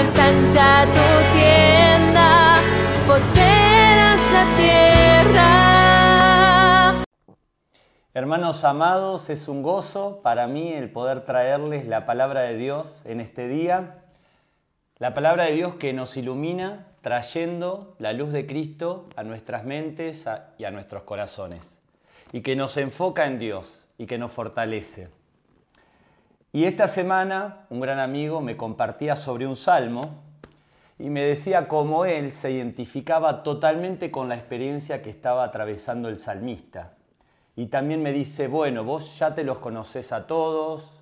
ensancha tu tienda, poseerás la tierra. Hermanos amados, es un gozo para mí el poder traerles la palabra de Dios en este día. La palabra de Dios que nos ilumina, trayendo la luz de Cristo a nuestras mentes y a nuestros corazones. Y que nos enfoca en Dios y que nos fortalece. Y esta semana un gran amigo me compartía sobre un salmo y me decía cómo él se identificaba totalmente con la experiencia que estaba atravesando el salmista. Y también me dice, bueno, vos ya te los conocés a todos.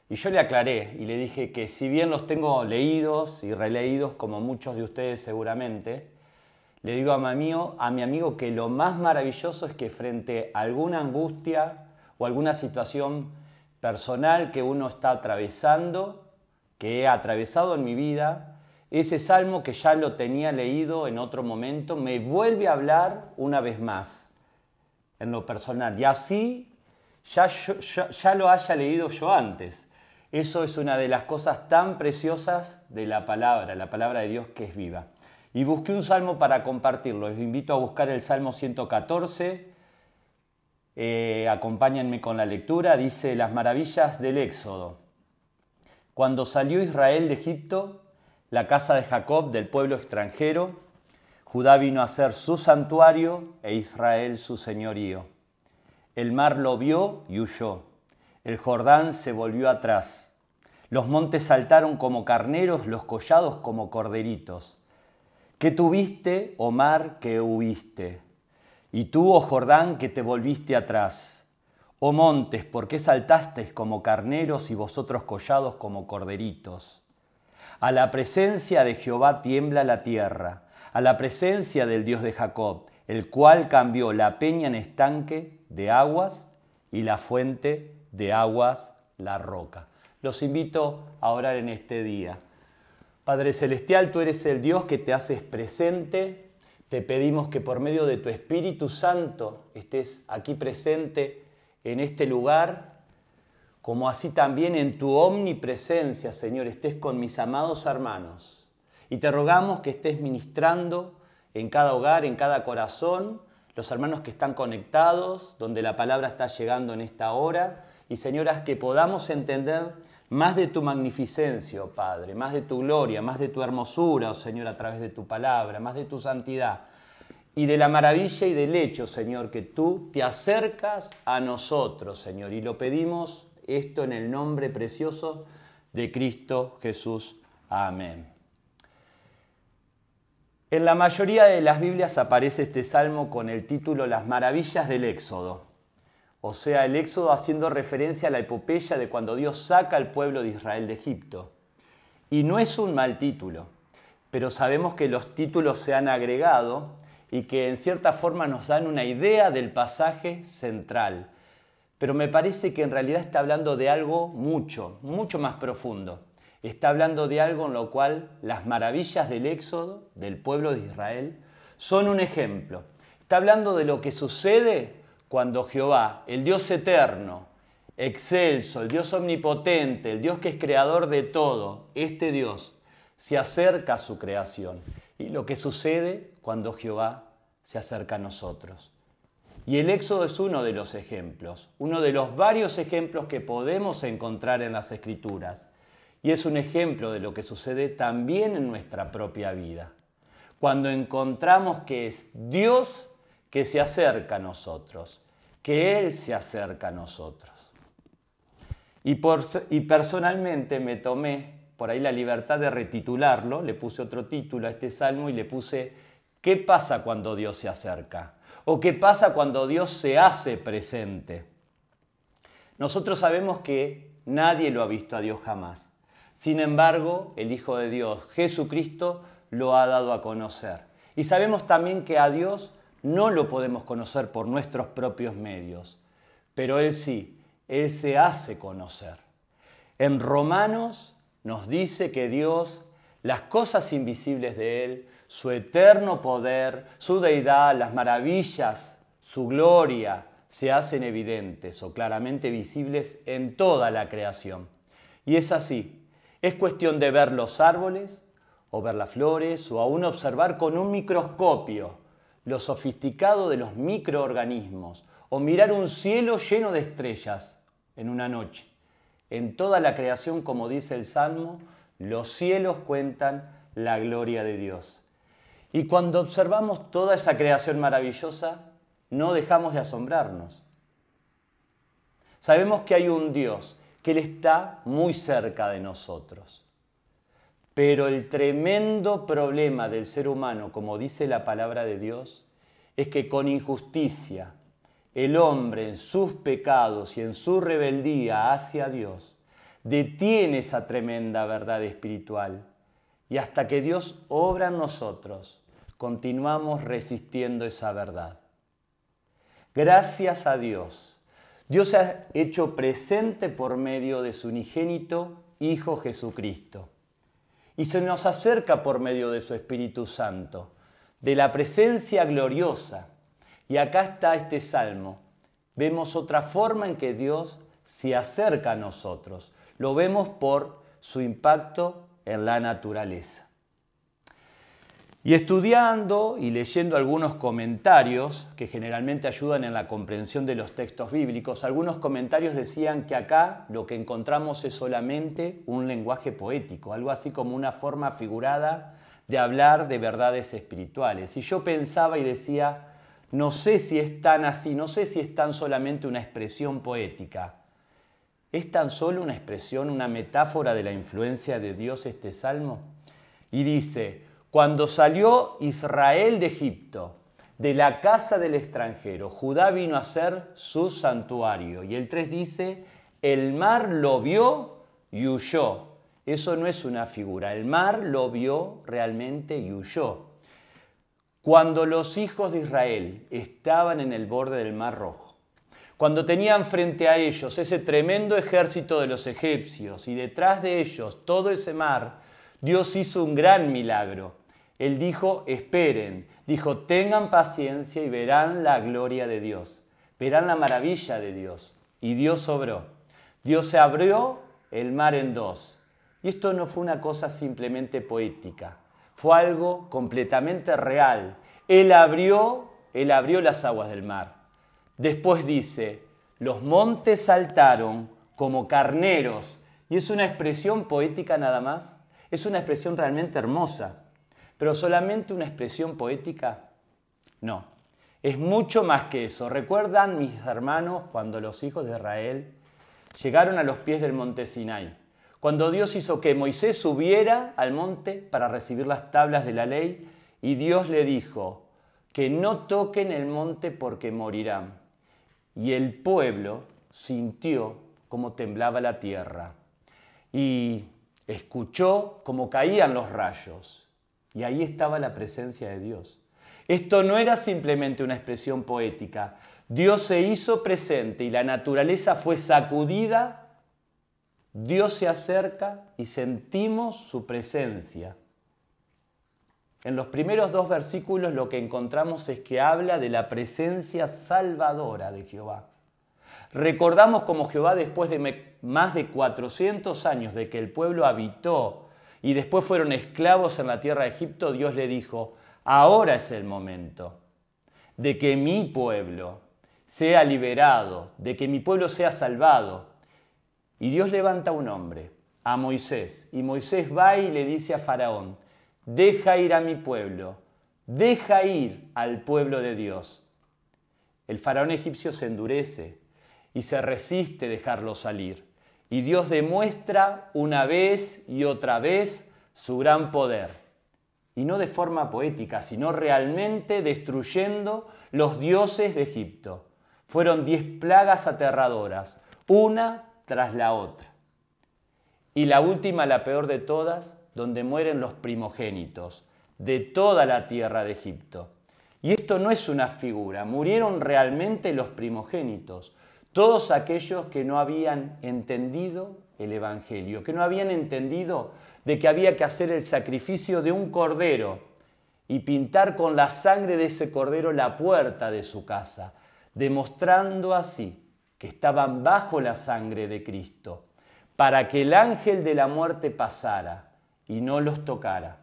Y yo le aclaré y le dije que si bien los tengo leídos y releídos, como muchos de ustedes seguramente, le digo a mi amigo que lo más maravilloso es que frente a alguna angustia o alguna situación personal que uno está atravesando, que he atravesado en mi vida, ese salmo que ya lo tenía leído en otro momento, me vuelve a hablar una vez más, en lo personal. Y así ya lo haya leído yo antes. Eso es una de las cosas tan preciosas de la palabra de Dios que es viva. Y busqué un salmo para compartirlo. Les invito a buscar el Salmo 114. Acompáñenme con la lectura. Dice, las maravillas del Éxodo. Cuando salió Israel de Egipto, la casa de Jacob del pueblo extranjero, Judá vino a ser su santuario e Israel su señorío. El mar lo vio y huyó. El Jordán se volvió atrás. Los montes saltaron como carneros, los collados como corderitos. ¿Qué tuviste, oh mar, que huiste? Y tú, oh Jordán, que te volviste atrás. Oh montes, ¿por qué saltasteis como carneros y vosotros collados como corderitos? A la presencia de Jehová tiembla la tierra, a la presencia del Dios de Jacob, el cual cambió la peña en estanque de aguas y la fuente de aguas la roca. Los invito a orar en este día. Padre Celestial, tú eres el Dios que te haces presente. Te pedimos que por medio de tu Espíritu Santo estés aquí presente en este lugar, como así también en tu omnipresencia, Señor, estés con mis amados hermanos. Y te rogamos que estés ministrando en cada hogar, en cada corazón, los hermanos que están conectados, donde la palabra está llegando en esta hora. Y, señoras, que podamos entender más de tu magnificencia, oh Padre, más de tu gloria, más de tu hermosura, oh Señor, a través de tu palabra, más de tu santidad. Y de la maravilla y del hecho, Señor, que tú te acercas a nosotros, Señor. Y lo pedimos esto en el nombre precioso de Cristo Jesús. Amén. En la mayoría de las Biblias aparece este salmo con el título Las maravillas del Éxodo. O sea, el Éxodo haciendo referencia a la epopeya de cuando Dios saca al pueblo de Israel de Egipto. Y no es un mal título, pero sabemos que los títulos se han agregado y que en cierta forma nos dan una idea del pasaje central. Pero me parece que en realidad está hablando de algo mucho más profundo. Está hablando de algo en lo cual las maravillas del Éxodo, del pueblo de Israel, son un ejemplo. Está hablando de lo que sucede cuando Jehová, el Dios eterno, excelso, el Dios omnipotente, el Dios que es creador de todo, este Dios se acerca a su creación. Y lo que sucede cuando Jehová se acerca a nosotros. Y el Éxodo es uno de los ejemplos, uno de los varios ejemplos que podemos encontrar en las Escrituras. Y es un ejemplo de lo que sucede también en nuestra propia vida. Cuando encontramos que es Dios que se acerca a nosotros, que Él se acerca a nosotros. Y personalmente me tomé por ahí la libertad de retitularlo, le puse otro título a este salmo y le puse ¿qué pasa cuando Dios se acerca? ¿O qué pasa cuando Dios se hace presente? Nosotros sabemos que nadie lo ha visto a Dios jamás. Sin embargo, el Hijo de Dios, Jesucristo, lo ha dado a conocer. Y sabemos también que a Dios no lo podemos conocer por nuestros propios medios, pero Él sí, Él se hace conocer. En Romanos nos dice que Dios, las cosas invisibles de Él, su eterno poder, su deidad, las maravillas, su gloria, se hacen evidentes o claramente visibles en toda la creación. Y es así. Es cuestión de ver los árboles, o ver las flores, o aún observar con un microscopio lo sofisticado de los microorganismos, o mirar un cielo lleno de estrellas en una noche. En toda la creación, como dice el Salmo, los cielos cuentan la gloria de Dios. Y cuando observamos toda esa creación maravillosa, no dejamos de asombrarnos. Sabemos que hay un Dios, que Él está muy cerca de nosotros. Pero el tremendo problema del ser humano, como dice la palabra de Dios, es que con injusticia, el hombre en sus pecados y en su rebeldía hacia Dios, detiene esa tremenda verdad espiritual. Y hasta que Dios obra en nosotros, continuamos resistiendo esa verdad. Gracias a Dios, Dios se ha hecho presente por medio de su unigénito Hijo Jesucristo. Y se nos acerca por medio de su Espíritu Santo, de la presencia gloriosa. Y acá está este salmo. Vemos otra forma en que Dios se acerca a nosotros. Lo vemos por su impacto en la naturaleza. Y estudiando y leyendo algunos comentarios que generalmente ayudan en la comprensión de los textos bíblicos, algunos comentarios decían que acá lo que encontramos es solamente un lenguaje poético, algo así como una forma figurada de hablar de verdades espirituales. Y yo pensaba y decía, no sé si es tan así, no sé si es tan solamente una expresión poética. ¿Es tan solo una expresión, una metáfora de la influencia de Dios este salmo? Y dice: cuando salió Israel de Egipto, de la casa del extranjero, Judá vino a ser su santuario. Y el 3 dice, el mar lo vio y huyó. Eso no es una figura, el mar lo vio realmente y huyó. Cuando los hijos de Israel estaban en el borde del Mar Rojo, cuando tenían frente a ellos ese tremendo ejército de los egipcios y detrás de ellos todo ese mar, Dios hizo un gran milagro. Él dijo, esperen, dijo, tengan paciencia y verán la gloria de Dios, verán la maravilla de Dios. Y Dios obró. Dios se abrió el mar en dos. Y esto no fue una cosa simplemente poética, fue algo completamente real. Él abrió las aguas del mar. Después dice, los montes saltaron como carneros. Y es una expresión poética nada más. Es una expresión realmente hermosa. ¿Pero solamente una expresión poética? No, es mucho más que eso. ¿Recuerdan, mis hermanos, cuando los hijos de Israel llegaron a los pies del monte Sinai? Cuando Dios hizo que Moisés subiera al monte para recibir las tablas de la ley, y Dios le dijo que no toquen el monte porque morirán. Y el pueblo sintió cómo temblaba la tierra y escuchó cómo caían los rayos. Y ahí estaba la presencia de Dios. Esto no era simplemente una expresión poética. Dios se hizo presente y la naturaleza fue sacudida. Dios se acerca y sentimos su presencia. En los primeros 2 versículos lo que encontramos es que habla de la presencia salvadora de Jehová. Recordamos cómo Jehová, después de más de 400 años de que el pueblo habitó y después fueron esclavos en la tierra de Egipto, Dios le dijo, ahora es el momento de que mi pueblo sea liberado, de que mi pueblo sea salvado. Y Dios levanta un hombre, a Moisés, y Moisés va y le dice a Faraón, deja ir a mi pueblo, deja ir al pueblo de Dios. El faraón egipcio se endurece y se resiste a dejarlo salir. Y Dios demuestra una vez y otra vez su gran poder. Y no de forma poética, sino realmente destruyendo los dioses de Egipto. Fueron 10 plagas aterradoras, una tras la otra. Y la última, la peor de todas, donde mueren los primogénitos de toda la tierra de Egipto. Y esto no es una figura, murieron realmente los primogénitos. Todos aquellos que no habían entendido el Evangelio, que no habían entendido de que había que hacer el sacrificio de un cordero y pintar con la sangre de ese cordero la puerta de su casa, demostrando así que estaban bajo la sangre de Cristo. para que el ángel de la muerte pasara y no los tocara.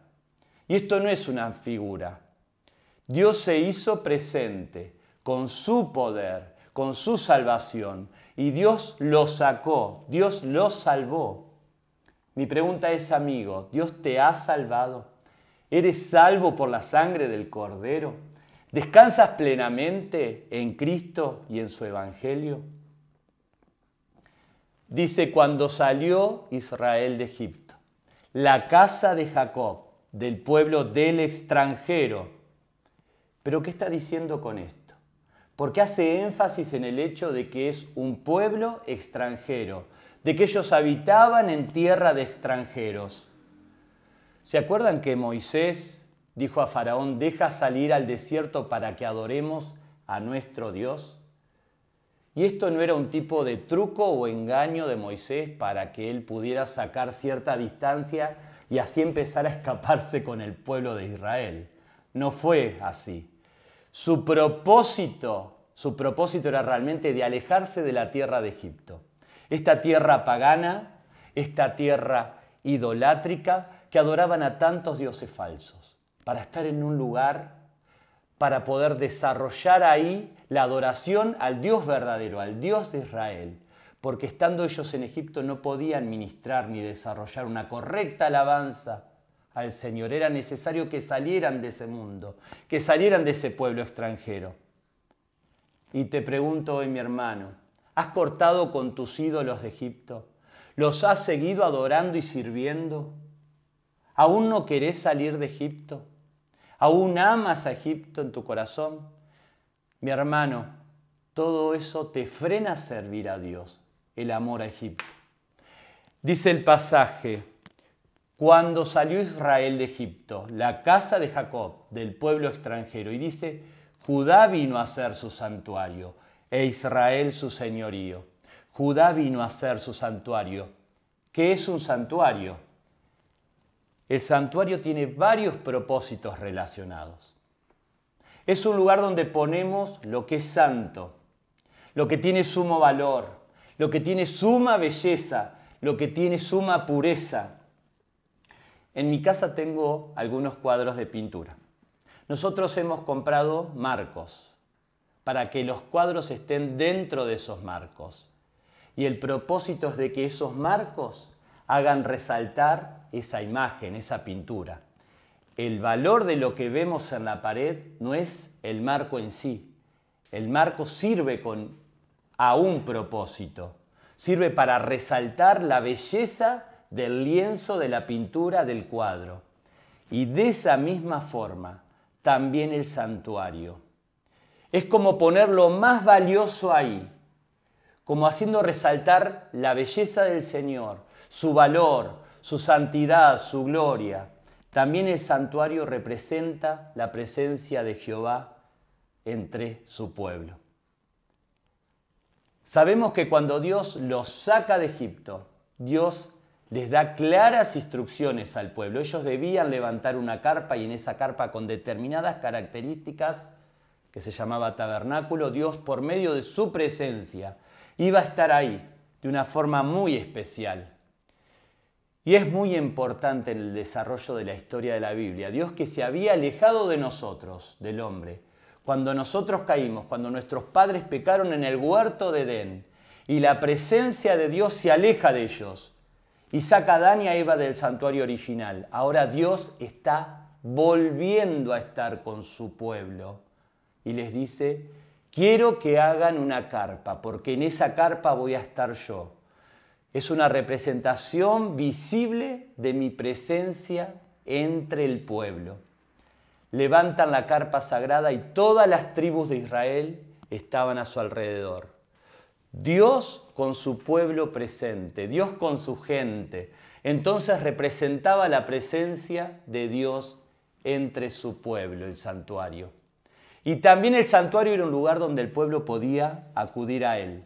Y esto no es una figura. Dios se hizo presente con su poder, con su salvación, y Dios los sacó, Dios los salvó. Mi pregunta es, amigo, ¿Dios te ha salvado? ¿Eres salvo por la sangre del Cordero? ¿Descansas plenamente en Cristo y en su Evangelio? Dice, cuando salió Israel de Egipto, la casa de Jacob, del pueblo del extranjero. ¿Pero qué está diciendo con esto? Porque hace énfasis en el hecho de que es un pueblo extranjero, de que ellos habitaban en tierra de extranjeros. ¿Se acuerdan que Moisés dijo a Faraón, deja salir al desierto para que adoremos a nuestro Dios? ¿Y esto no era un tipo de truco o engaño de Moisés para que él pudiera sacar cierta distancia y así empezar a escaparse con el pueblo de Israel? No fue así. Su propósito era realmente de alejarse de la tierra de Egipto. Esta tierra pagana, esta tierra idolátrica que adoraban a tantos dioses falsos, para estar en un lugar, para poder desarrollar ahí la adoración al Dios verdadero, al Dios de Israel, porque estando ellos en Egipto no podían ministrar ni desarrollar una correcta alabanza al Señor. Era necesario que salieran de ese mundo, que salieran de ese pueblo extranjero. Y te pregunto hoy, mi hermano, ¿has cortado con tus ídolos de Egipto? ¿Los has seguido adorando y sirviendo? ¿Aún no querés salir de Egipto? ¿Aún amas a Egipto en tu corazón? Mi hermano, todo eso te frena a servir a Dios, el amor a Egipto. Dice el pasaje, cuando salió Israel de Egipto, la casa de Jacob, del pueblo extranjero, y dice, Judá vino a ser su santuario, e Israel su señorío. Judá vino a ser su santuario. ¿Qué es un santuario? El santuario tiene varios propósitos relacionados. Es un lugar donde ponemos lo que es santo, lo que tiene sumo valor, lo que tiene suma belleza, lo que tiene suma pureza. En mi casa tengo algunos cuadros de pintura. Nosotros hemos comprado marcos para que los cuadros estén dentro de esos marcos. Y el propósito es de que esos marcos hagan resaltar esa imagen, esa pintura. El valor de lo que vemos en la pared no es el marco en sí. El marco sirve a un propósito. Sirve para resaltar la belleza del lienzo, de la pintura, del cuadro. Y de esa misma forma, también el santuario. Es como poner lo más valioso ahí, como haciendo resaltar la belleza del Señor, su valor, su santidad, su gloria. También el santuario representa la presencia de Jehová entre su pueblo. Sabemos que cuando Dios los saca de Egipto, Dios les da claras instrucciones al pueblo. Ellos debían levantar una carpa y en esa carpa con determinadas características, que se llamaba tabernáculo, Dios por medio de su presencia iba a estar ahí de una forma muy especial. Y es muy importante en el desarrollo de la historia de la Biblia, Dios que se había alejado de nosotros, del hombre, cuando nosotros caímos, cuando nuestros padres pecaron en el huerto de Edén, y la presencia de Dios se aleja de ellos, y saca a Adán y a Eva del santuario original. Ahora Dios está volviendo a estar con su pueblo, y les dice, quiero que hagan una carpa, porque en esa carpa voy a estar yo. Es una representación visible de mi presencia entre el pueblo. Levantan la carpa sagrada y todas las tribus de Israel estaban a su alrededor. Dios con su pueblo presente, Dios con su gente. Entonces representaba la presencia de Dios entre su pueblo, el santuario. Y también el santuario era un lugar donde el pueblo podía acudir a él.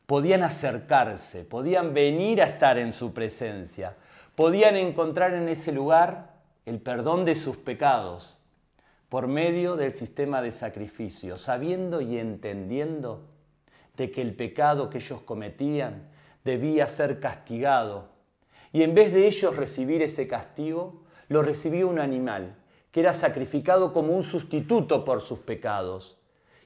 Podían acercarse, podían venir a estar en su presencia, podían encontrar en ese lugar el perdón de sus pecados por medio del sistema de sacrificio, sabiendo y entendiendo de que el pecado que ellos cometían debía ser castigado. Y en vez de ellos recibir ese castigo, lo recibía un animal, que era sacrificado como un sustituto por sus pecados.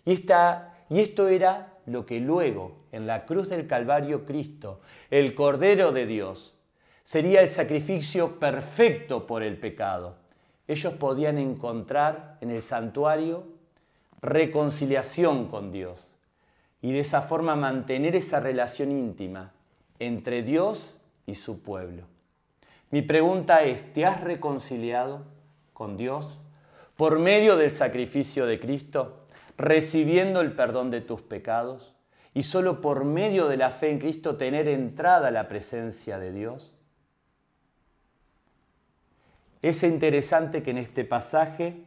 Y esto era lo que luego, en la cruz del Calvario, Cristo, el Cordero de Dios, sería el sacrificio perfecto por el pecado. Ellos podían encontrar en el santuario reconciliación con Dios y de esa forma mantener esa relación íntima entre Dios y su pueblo. Mi pregunta es, ¿te has reconciliado con Dios por medio del sacrificio de Cristo, recibiendo el perdón de tus pecados y solo por medio de la fe en Cristo tener entrada a la presencia de Dios? Es interesante que en este pasaje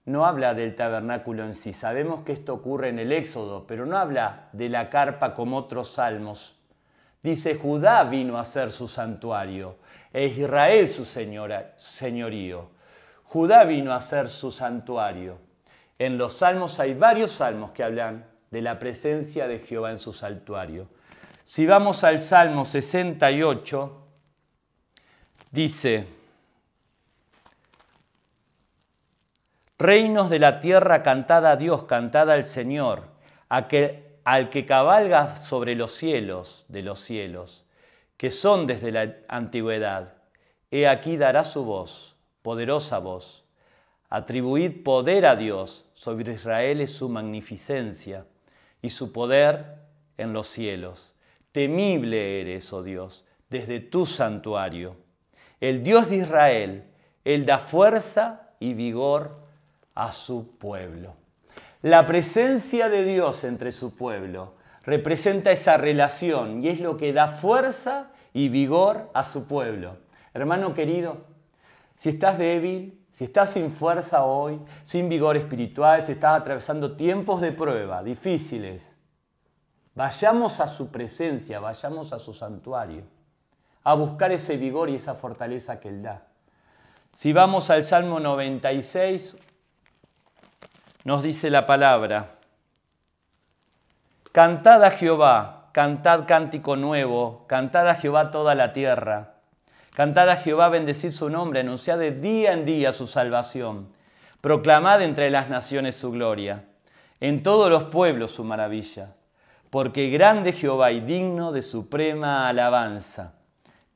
no habla del tabernáculo en sí. Sabemos que esto ocurre en el Éxodo, pero no habla de la carpa como otros salmos. Dice, Judá vino a ser su santuario, e Israel su señorío. Judá vino a ser su santuario. En los salmos hay varios salmos que hablan de la presencia de Jehová en su santuario. Si vamos al Salmo 68, dice, reinos de la tierra, cantad a Dios, cantad al Señor, al que cabalga sobre los cielos de los cielos, que son desde la antigüedad. He aquí dará su voz, poderosa voz. Atribuid poder a Dios, sobre Israel es su magnificencia y su poder en los cielos. Temible eres, oh Dios, desde tu santuario. El Dios de Israel, Él da fuerza y vigor a su pueblo. La presencia de Dios entre su pueblo representa esa relación y es lo que da fuerza y vigor a su pueblo. Hermano querido, si estás débil, si estás sin fuerza hoy, sin vigor espiritual, si estás atravesando tiempos de prueba difíciles, vayamos a su presencia, vayamos a su santuario, a buscar ese vigor y esa fortaleza que Él da. Si vamos al Salmo 96, nos dice la palabra, cantad a Jehová, cantad cántico nuevo, cantad a Jehová toda la tierra. Cantad a Jehová, bendecid su nombre, anunciad de día en día su salvación. Proclamad entre las naciones su gloria, en todos los pueblos su maravilla. Porque grande Jehová y digno de suprema alabanza,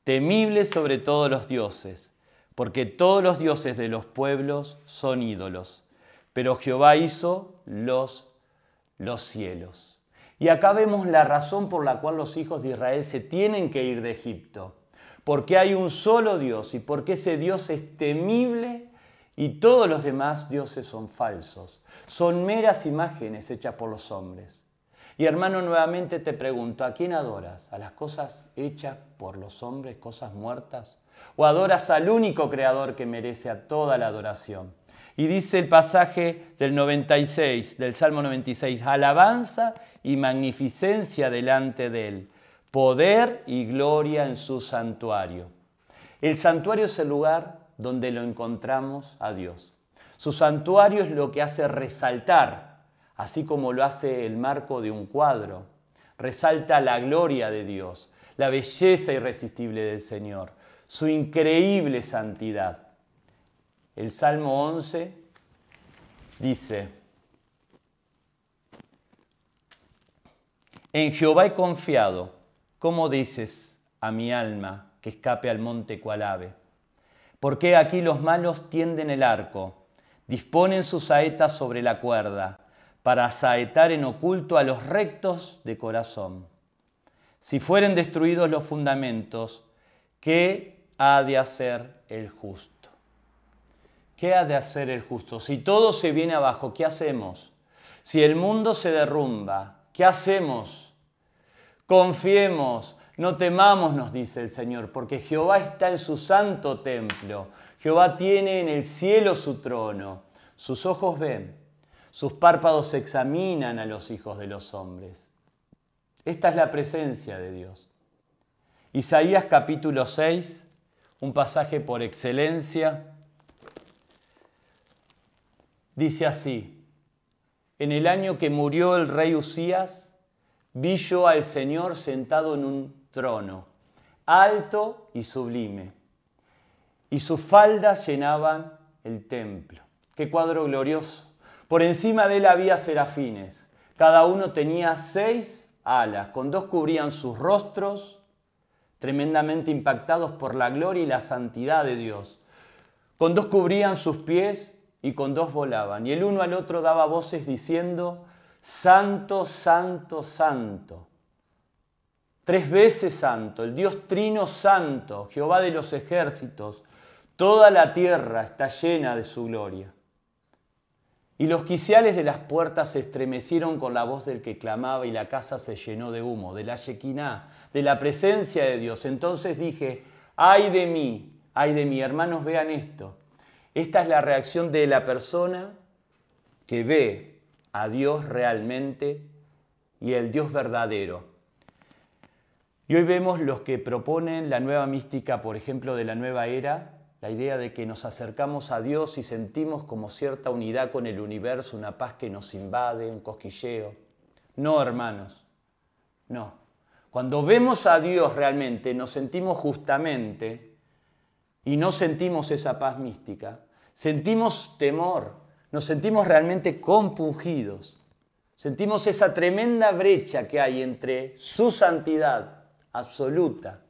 temible sobre todos los dioses, porque todos los dioses de los pueblos son ídolos. Pero Jehová hizo los cielos. Y acá vemos la razón por la cual los hijos de Israel se tienen que ir de Egipto. Porque hay un solo Dios y porque ese Dios es temible y todos los demás dioses son falsos. Son meras imágenes hechas por los hombres. Y hermano, nuevamente te pregunto, ¿a quién adoras? ¿A las cosas hechas por los hombres, cosas muertas? ¿O adoras al único creador que merece a toda la adoración? Y dice el pasaje del 96, del Salmo 96, alabanza y magnificencia delante de Él, poder y gloria en su santuario. El santuario es el lugar donde lo encontramos a Dios. Su santuario es lo que hace resaltar, así como lo hace el marco de un cuadro. Resalta la gloria de Dios, la belleza irresistible del Señor, su increíble santidad. El Salmo 11 dice, en Jehová he confiado, ¿cómo dices a mi alma que escape al monte cual ave? Porque aquí los malos tienden el arco, disponen sus saetas sobre la cuerda, para saetar en oculto a los rectos de corazón. Si fueren destruidos los fundamentos, ¿qué ha de hacer el justo? ¿Qué ha de hacer el justo? Si todo se viene abajo, ¿qué hacemos? Si el mundo se derrumba, ¿qué hacemos? Confiemos, no temamos, nos dice el Señor, porque Jehová está en su santo templo. Jehová tiene en el cielo su trono. Sus ojos ven, sus párpados examinan a los hijos de los hombres. Esta es la presencia de Dios. Isaías capítulo 6, un pasaje por excelencia, dice así, en el año que murió el rey Usías, vi yo al Señor sentado en un trono, alto y sublime, y sus faldas llenaban el templo. ¡Qué cuadro glorioso! Por encima de él había serafines. Cada uno tenía 6 alas, con 2 cubrían sus rostros, tremendamente impactados por la gloria y la santidad de Dios. Con 2 cubrían sus pies y con 2 volaban. Y el uno al otro daba voces diciendo: Santo, santo, santo. 3 veces santo, el Dios Trino Santo, Jehová de los ejércitos. Toda la tierra está llena de su gloria. Y los quiciales de las puertas se estremecieron con la voz del que clamaba, y la casa se llenó de humo, de la Shekinah, de la presencia de Dios. Entonces dije: ¡ay de mí! ¡Ay de mí! Hermanos, vean esto. Esta es la reacción de la persona que ve a Dios realmente y el Dios verdadero. Y hoy vemos los que proponen la nueva mística, por ejemplo, de la nueva era, la idea de que nos acercamos a Dios y sentimos como cierta unidad con el universo, una paz que nos invade, un cosquilleo. No, hermanos, no. Cuando vemos a Dios realmente, nos sentimos justamente y no sentimos esa paz mística. Sentimos temor, nos sentimos realmente compungidos. Sentimos esa tremenda brecha que hay entre su santidad absoluta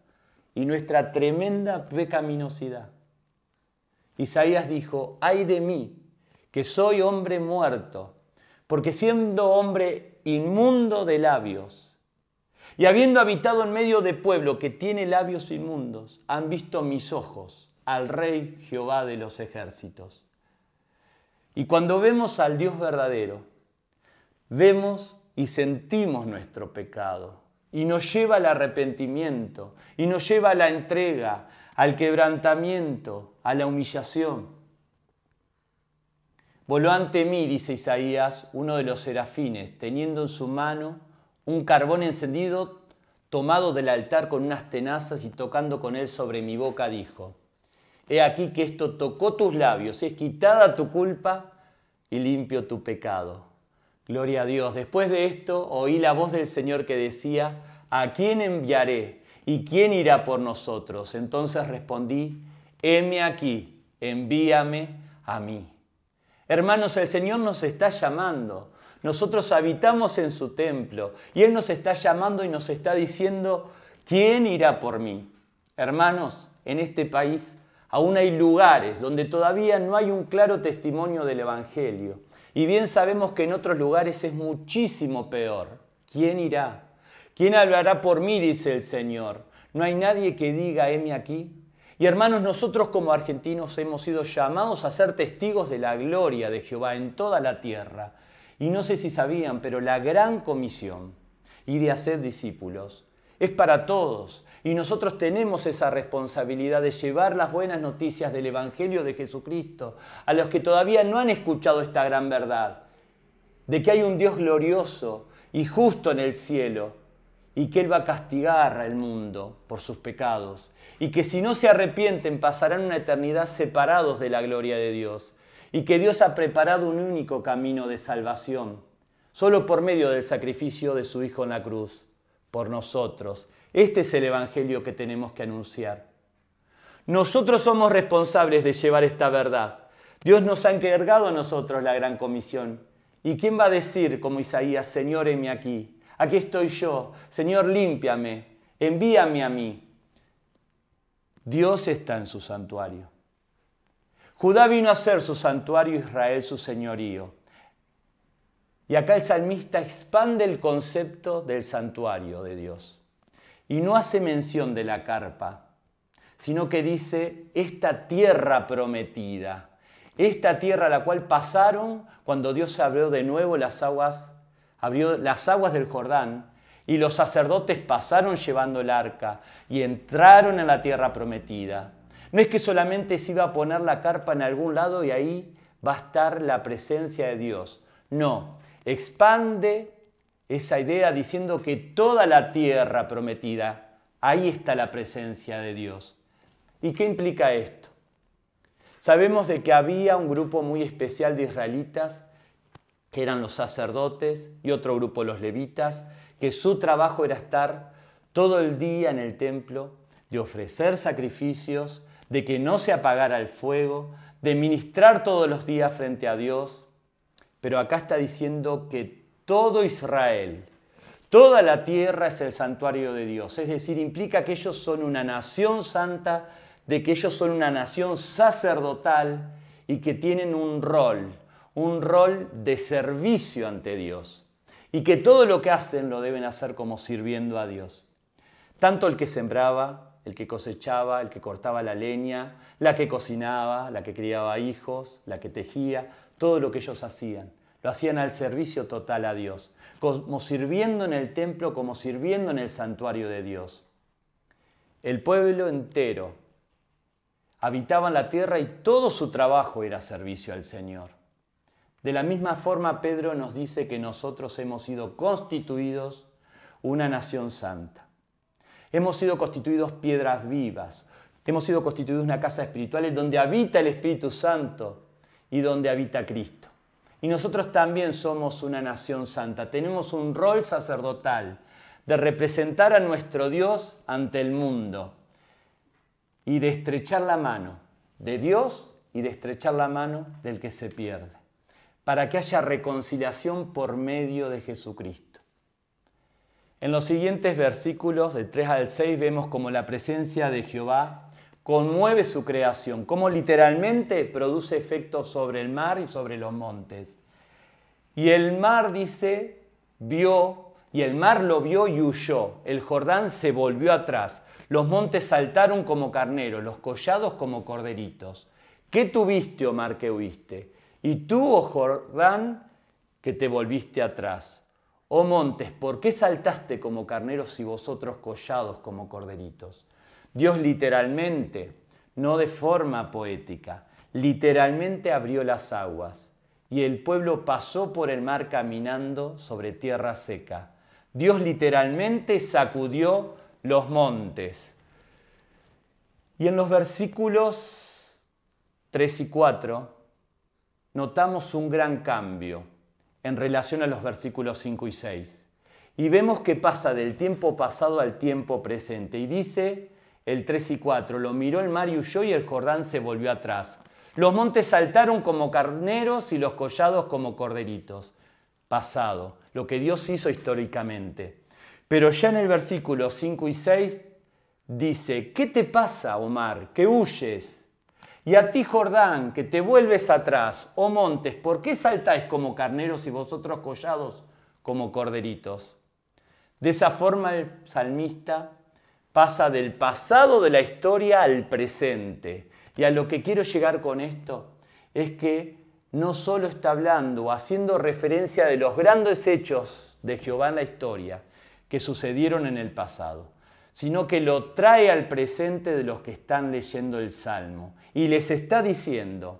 y nuestra tremenda pecaminosidad. Isaías dijo: ¡ay de mí, que soy hombre muerto! Porque siendo hombre inmundo de labios, y habiendo habitado en medio de pueblo que tiene labios inmundos, han visto mis ojos al Rey Jehová de los ejércitos. Y cuando vemos al Dios verdadero, vemos y sentimos nuestro pecado, y nos lleva al arrepentimiento, y nos lleva a la entrega, al quebrantamiento, a la humillación. Voló ante mí, dice Isaías, uno de los serafines, teniendo en su mano un carbón encendido tomado del altar con unas tenazas, y tocando con él sobre mi boca dijo: he aquí que esto tocó tus labios, es quitada tu culpa y limpio tu pecado. Gloria a Dios. Después de esto oí la voz del Señor que decía: ¿a quién enviaré? ¿Y quién irá por nosotros? Entonces respondí: heme aquí, envíame a mí. Hermanos, el Señor nos está llamando. Nosotros habitamos en su templo y Él nos está llamando y nos está diciendo: ¿quién irá por mí? Hermanos, en este país aún hay lugares donde todavía no hay un claro testimonio del Evangelio. Y bien sabemos que en otros lugares es muchísimo peor. ¿Quién irá? ¿Quién hablará por mí?, dice el Señor. No hay nadie que diga: heme aquí. Y hermanos, nosotros como argentinos hemos sido llamados a ser testigos de la gloria de Jehová en toda la tierra. Y no sé si sabían, pero la gran comisión y de hacer discípulos es para todos. Y nosotros tenemos esa responsabilidad de llevar las buenas noticias del Evangelio de Jesucristo a los que todavía no han escuchado esta gran verdad, de que hay un Dios glorioso y justo en el cielo, y que Él va a castigar al mundo por sus pecados, y que si no se arrepienten pasarán una eternidad separados de la gloria de Dios, y que Dios ha preparado un único camino de salvación, solo por medio del sacrificio de su Hijo en la cruz, por nosotros. Este es el Evangelio que tenemos que anunciar. Nosotros somos responsables de llevar esta verdad. Dios nos ha encargado a nosotros la gran comisión. ¿Y quién va a decir, como Isaías: Señor, heme aquí? Aquí estoy yo. Señor, límpiame. Envíame a mí. Dios está en su santuario. Judá vino a ser su santuario, Israel su señorío. Y acá el salmista expande el concepto del santuario de Dios. Y no hace mención de la carpa, sino que dice: esta tierra prometida. Esta tierra a la cual pasaron cuando Dios abrió de nuevo las aguas del Jordán, y los sacerdotes pasaron llevando el arca y entraron en la tierra prometida. No es que solamente se iba a poner la carpa en algún lado y ahí va a estar la presencia de Dios. No, expande esa idea diciendo que toda la tierra prometida, ahí está la presencia de Dios. ¿Y qué implica esto? Sabemos de que había un grupo muy especial de israelitas, que eran los sacerdotes, y otro grupo los levitas, que su trabajo era estar todo el día en el templo, de ofrecer sacrificios, de que no se apagara el fuego, de ministrar todos los días frente a Dios. Pero acá está diciendo que todo Israel, toda la tierra es el santuario de Dios. Es decir, implica que ellos son una nación santa, de que ellos son una nación sacerdotal y que tienen un rol de servicio ante Dios. Y que todo lo que hacen lo deben hacer como sirviendo a Dios. Tanto el que sembraba, el que cosechaba, el que cortaba la leña, la que cocinaba, la que criaba hijos, la que tejía, todo lo que ellos hacían. Lo hacían al servicio total a Dios, como sirviendo en el templo, como sirviendo en el santuario de Dios. El pueblo entero habitaba en la tierra y todo su trabajo era servicio al Señor. De la misma forma, Pedro nos dice que nosotros hemos sido constituidos una nación santa. Hemos sido constituidos piedras vivas. Hemos sido constituidos una casa espiritual en donde habita el Espíritu Santo y donde habita Cristo. Y nosotros también somos una nación santa. Tenemos un rol sacerdotal de representar a nuestro Dios ante el mundo y de estrechar la mano de Dios y de estrechar la mano del que se pierde, para que haya reconciliación por medio de Jesucristo. En los siguientes versículos, del 3 al 6, vemos cómo la presencia de Jehová conmueve su creación, cómo literalmente produce efectos sobre el mar y sobre los montes. Y el mar, dice, vio, y el mar lo vio y huyó. El Jordán se volvió atrás. Los montes saltaron como carneros, los collados como corderitos. ¿Qué tuviste, oh mar, que huiste? Y tú, oh Jordán, que te volviste atrás. Oh montes, ¿por qué saltaste como carneros y vosotros collados como corderitos? Dios literalmente, no de forma poética, literalmente abrió las aguas y el pueblo pasó por el mar caminando sobre tierra seca. Dios literalmente sacudió los montes. Y en los versículos 3 y 4 notamos un gran cambio en relación a los versículos 5 y 6. Y vemos que pasa del tiempo pasado al tiempo presente. Y dice el 3 y 4, lo miró el mar y huyó y el Jordán se volvió atrás. Los montes saltaron como carneros y los collados como corderitos. Pasado, lo que Dios hizo históricamente. Pero ya en el versículo 5 y 6 dice, ¿qué te pasa, oh mar, que huyes? Y a ti, Jordán, que te vuelves atrás, oh montes, ¿por qué saltáis como carneros y vosotros collados como corderitos? De esa forma el salmista pasa del pasado de la historia al presente. Y a lo que quiero llegar con esto es que no solo está hablando o haciendo referencia de los grandes hechos de Jehová en la historia que sucedieron en el pasado, sino que lo trae al presente de los que están leyendo el Salmo. Y les está diciendo,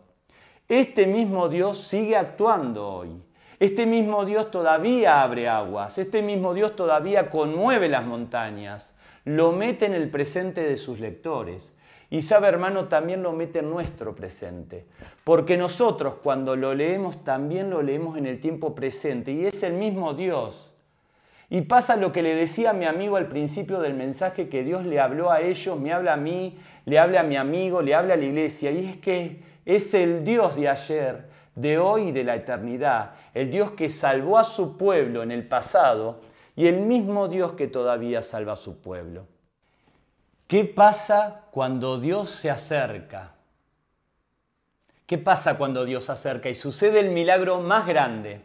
este mismo Dios sigue actuando hoy. Este mismo Dios todavía abre aguas. Este mismo Dios todavía conmueve las montañas. Lo mete en el presente de sus lectores. Y sabe, hermano, también lo mete en nuestro presente. Porque nosotros cuando lo leemos también lo leemos en el tiempo presente. Y es el mismo Dios. Y pasa lo que le decía a mi amigo al principio del mensaje, que Dios le habló a ellos, me habla a mí, le habla a mi amigo, le habla a la iglesia. Y es que es el Dios de ayer, de hoy y de la eternidad. El Dios que salvó a su pueblo en el pasado y el mismo Dios que todavía salva a su pueblo. ¿Qué pasa cuando Dios se acerca? ¿Qué pasa cuando Dios se acerca? Y sucede el milagro más grande.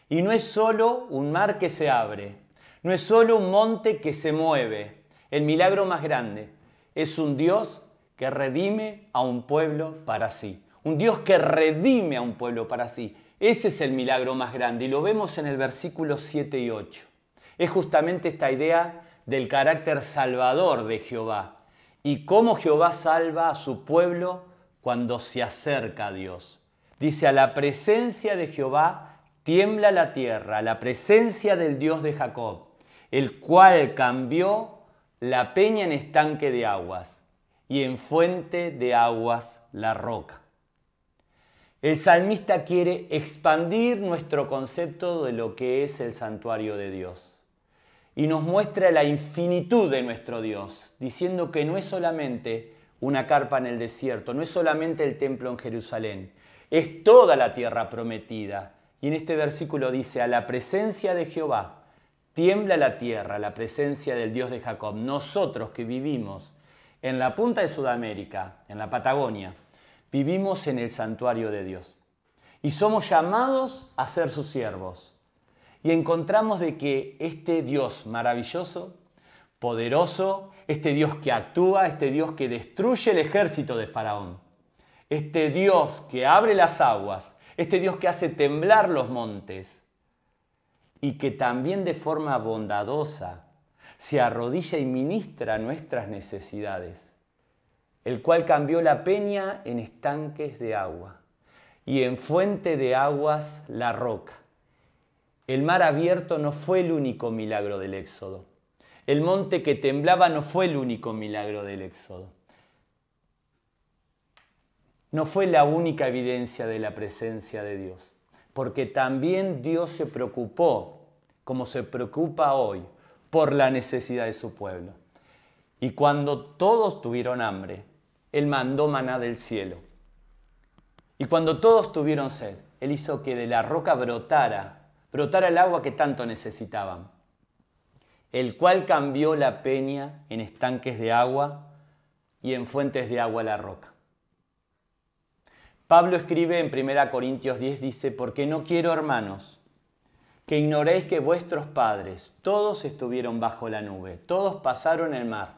Y no es solo un mar que se abre. No es solo un monte que se mueve. El milagro más grande es un Dios que redime a un pueblo para sí. Un Dios que redime a un pueblo para sí. Ese es el milagro más grande y lo vemos en el versículo 7 y 8. Es justamente esta idea del carácter salvador de Jehová y cómo Jehová salva a su pueblo cuando se acerca a Dios. Dice, a la presencia de Jehová tiembla la tierra, a la presencia del Dios de Jacob, el cual cambió la peña en estanque de aguas y en fuente de aguas la roca. El salmista quiere expandir nuestro concepto de lo que es el santuario de Dios. y nos muestra la infinitud de nuestro Dios, diciendo que no es solamente una carpa en el desierto, no es solamente el templo en Jerusalén, es toda la tierra prometida. Y en este versículo dice, a la presencia de Jehová tiembla la tierra, la presencia del Dios de Jacob. Nosotros que vivimos en la punta de Sudamérica, en la Patagonia, vivimos en el santuario de Dios. Y somos llamados a ser sus siervos. Y encontramos de que este Dios maravilloso, poderoso, este Dios que actúa, este Dios que destruye el ejército de Faraón, este Dios que abre las aguas, este Dios que hace temblar los montes y que también de forma bondadosa se arrodilla y ministra nuestras necesidades, el cual cambió la peña en estanques de agua y en fuente de aguas la roca. El mar abierto no fue el único milagro del Éxodo. El monte que temblaba no fue el único milagro del Éxodo. No fue la única evidencia de la presencia de Dios, porque también Dios se preocupó, como se preocupa hoy, por la necesidad de su pueblo. Y cuando todos tuvieron hambre, Él mandó maná del cielo. Y cuando todos tuvieron sed, Él hizo que de la roca brotara el agua que tanto necesitaban, el cual cambió la peña en estanques de agua y en fuentes de agua la roca. Pablo escribe en 1 Corintios 10, dice, porque no quiero, hermanos, que ignoréis que vuestros padres, todos estuvieron bajo la nube, todos pasaron el mar,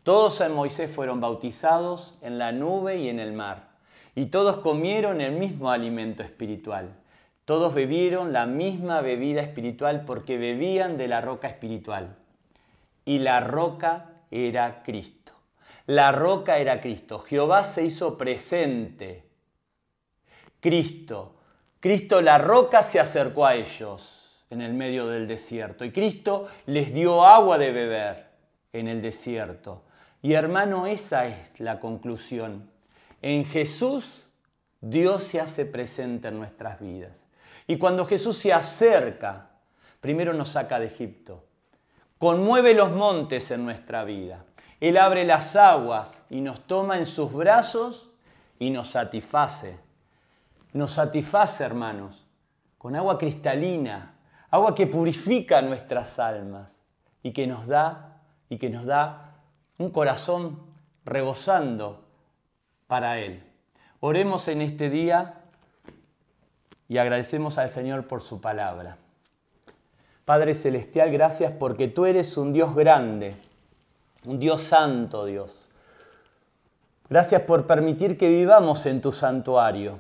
todos en Moisés fueron bautizados en la nube y en el mar, y todos comieron el mismo alimento espiritual. Todos bebieron la misma bebida espiritual porque bebían de la roca espiritual. Y la roca era Cristo. La roca era Cristo. Jehová se hizo presente. Cristo, la roca se acercó a ellos en el medio del desierto. Y Cristo les dio agua de beber en el desierto. Y hermano, esa es la conclusión. En Jesús, Dios se hace presente en nuestras vidas. Y cuando Jesús se acerca, primero nos saca de Egipto, conmueve los montes en nuestra vida. Él abre las aguas y nos toma en sus brazos y nos satisface. Nos satisface, hermanos, con agua cristalina, agua que purifica nuestras almas y que nos da un corazón rebosando para Él. Oremos en este día y agradecemos al Señor por su palabra. Padre Celestial, gracias porque tú eres un Dios grande, un Dios santo, Dios. Gracias por permitir que vivamos en tu santuario.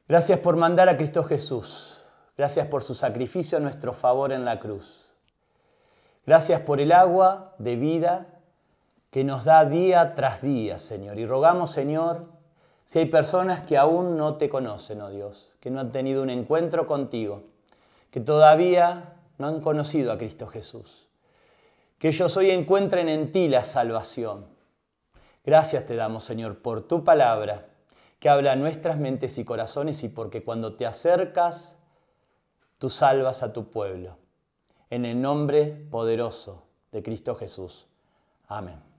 Gracias por mandar a Cristo Jesús. Gracias por su sacrificio a nuestro favor en la cruz. Gracias por el agua de vida que nos da día tras día, Señor. Y rogamos, Señor, si hay personas que aún no te conocen, oh Dios, que no han tenido un encuentro contigo, que todavía no han conocido a Cristo Jesús, que ellos hoy encuentren en ti la salvación. Gracias te damos, Señor, por tu palabra, que habla a nuestras mentes y corazones y porque cuando te acercas, tú salvas a tu pueblo. En el nombre poderoso de Cristo Jesús. Amén.